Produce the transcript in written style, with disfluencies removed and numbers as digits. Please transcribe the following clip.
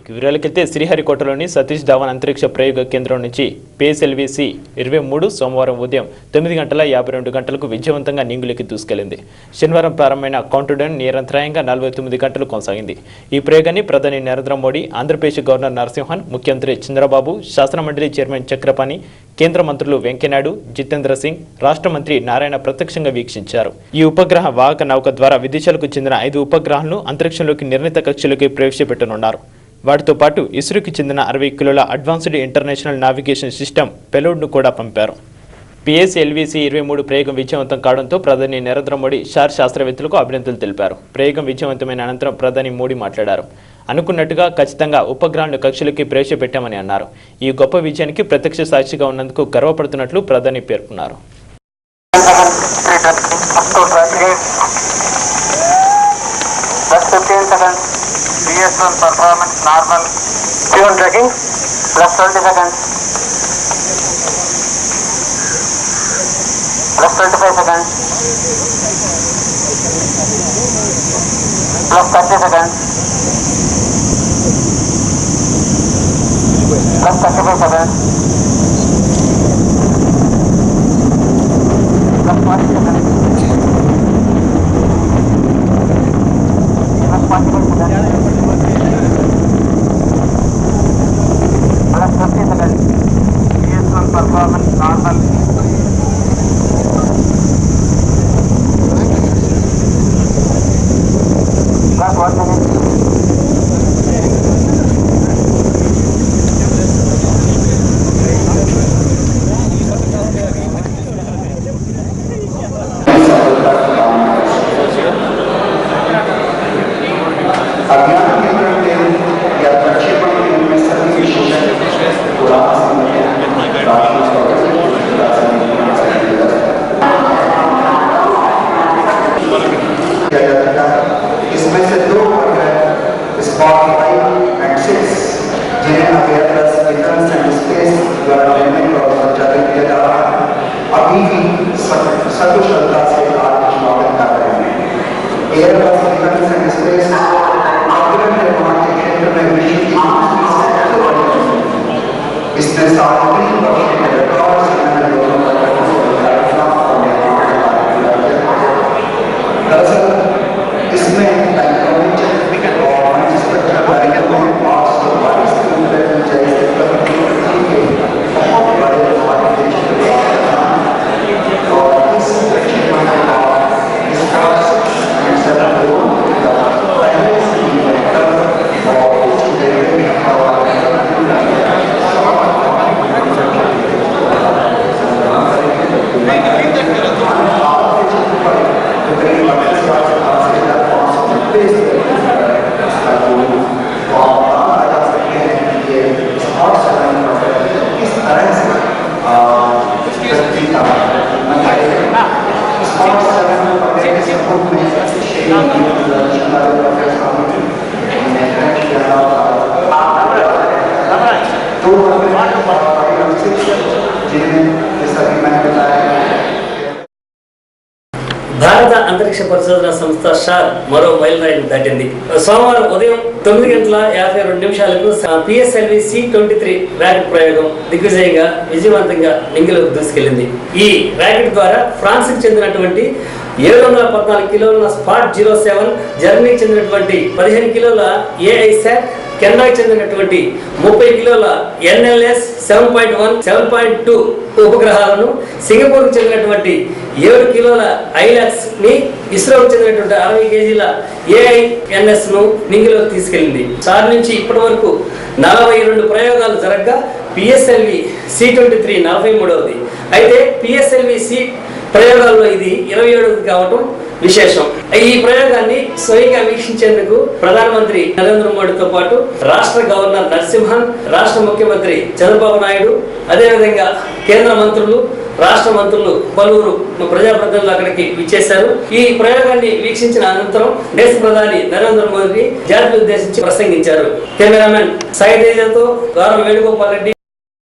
వివరాలకైతే శ్రీహరికోటలోని సతీష్ ధావన్ అంతరిక్ష ప్రయోగ కేంద్రం నుంచి PSLV-C-23 సోమవారం ఉదయం 9:52 గంటలకు విజయవంతంగా నింగులోకి దూసుకెళ్లింది. శనివారం ప్రారంభమైన కౌంట్డౌన్ నిరంతరాయంగా 49 గంటలు కొనసాగింది. ఈ ప్రయోగాన్ని ప్రధాని నరేంద్ర మోడీ, ఆంధ్రప్రదేశ్ గవర్నర్ నరసింహన్, ముఖ్యమంత్రి చంద్రబాబు, శాసనమండలి చైర్మన్ చక్రపాణి, కేంద్ర మంత్రులు వెంకయ్యనాయుడు, జితేంద్ర సింగ్, రాష్ట్ర మంత్రి నారాయణ ప్రత్యక్షంగా వీక్షించారు. ఈ ఉపగ్రహ వాహక నౌక ద్వారా విదేశాలకు చెందిన 5 ఉపగ్రహాలను అంతరిక్షంలోకి నిర్ణీత కక్షలోకి ప్రవేశపెట్టనున్నారు. వాటితో పాటు ఇస్రోకి చెందిన 60 కిలోల అడ్వాన్స్డ్ ఇంటర్నేషనల్ నావిగేషన్ సిస్టమ్ పెలోడ్ను కూడా పంపారు. PSLV-C-23 ప్రయోగం విజయవంతం కావడంతో ప్రధాని నరేంద్ర మోడీ శాస్త్రవేత్తలకు అభినందనలు తెలిపారు. ప్రయోగం విజయవంతమైన అనంతరం ప్రధాని మోడీ మాట్లాడారు. అనుకున్నట్టుగా ఖచ్చితంగా ఉపగ్రహాలను కక్షలోకి ప్రవేశపెట్టామని అన్నారు. ఈ గొప్ప విజయానికి ప్రత్యక్ష సాక్షిగా ఉన్నందుకు గర్వపడుతున్నట్లు ప్రధాని పేర్కొన్నారు. PS1 performance normal. Fuel tracking plus 20 seconds. Plus 25 seconds. Plus 30 seconds. Plus 35 seconds. Plus 40 seconds. Plus 45 seconds. PS1 performance normal. Plus 1 minute. इसमें से 2 स्पॉट 5 and 6 जिन्हें awareness defence and space development और संचालित किया जा रहा है, अभी भी सकुशलता से आज निष्पादन कर रहे हैं। एयरबस डिफेंस एंड स्पेस निर्माण के क्षेत्र में विश्व की इसने सार्वजनिक वर्ष में रिकॉर्ड समय में लोगों का दरअसल इसमें భారత అంతరిక్ష పరిశోధన సంస్థ షార్ మరో మైలురాయిని దాటింది. సోమవారం ఉదయం 9:52 PSLV-C-23 రాకెట్ ప్రయోగం దిగ్విజయంగా విజయవంతంగా నింగిలోకి దూసుకెళ్లింది. ఈ రాకెట్ ద్వారా ఫ్రాన్స్ కి చెందినటువంటి 714 కిలోల స్పాట్ 07, జర్మనీకి చెందినటువంటి 15 కిలోల AISAT, కెనడాకి చెందినటువంటి 30 కిలోల NLS 7.1, 7.2 ఉపగ్రహాలను, సింగపూర్కు చెందినటువంటి 7 కిలోల ILAX ని, ఇస్రోకి చెందినటువంటి 60 కేజీల AINS ను నింగిలోకి తీసుకెళ్లింది. సార్ నుంచి ఇప్పటి వరకు 42 ప్రయోగాలు జరగగా PSLV-C-23 43వది. అయితే PSLV-C ప్రయోగాల్లో ఇది 27ది కావటం విశేషం. ఈ ప్రయోగాన్ని స్వయంగా వీక్షించేందుకు ప్రధానమంత్రి నరేంద్ర మోడీతో పాటు రాష్ట్ర గవర్నర్ నరసింహన్, రాష్ట్ర ముఖ్యమంత్రి చంద్రబాబు నాయుడు, అదేవిధంగా కేంద్ర మంత్రులు, రాష్ట్ర మంత్రులు, పలువురు ప్రజాప్రతినిధులు అక్కడికి విచ్చేశారు. ఈ ప్రయోగాన్ని వీక్షించిన అనంతరం దేశ ప్రధాని నరేంద్ర మోదీ జాతిని ఉద్దేశించి ప్రసంగించారు. కెమెరామెన్ సాయి తేజతో గారం వేణుగోపాల్ రెడ్డి.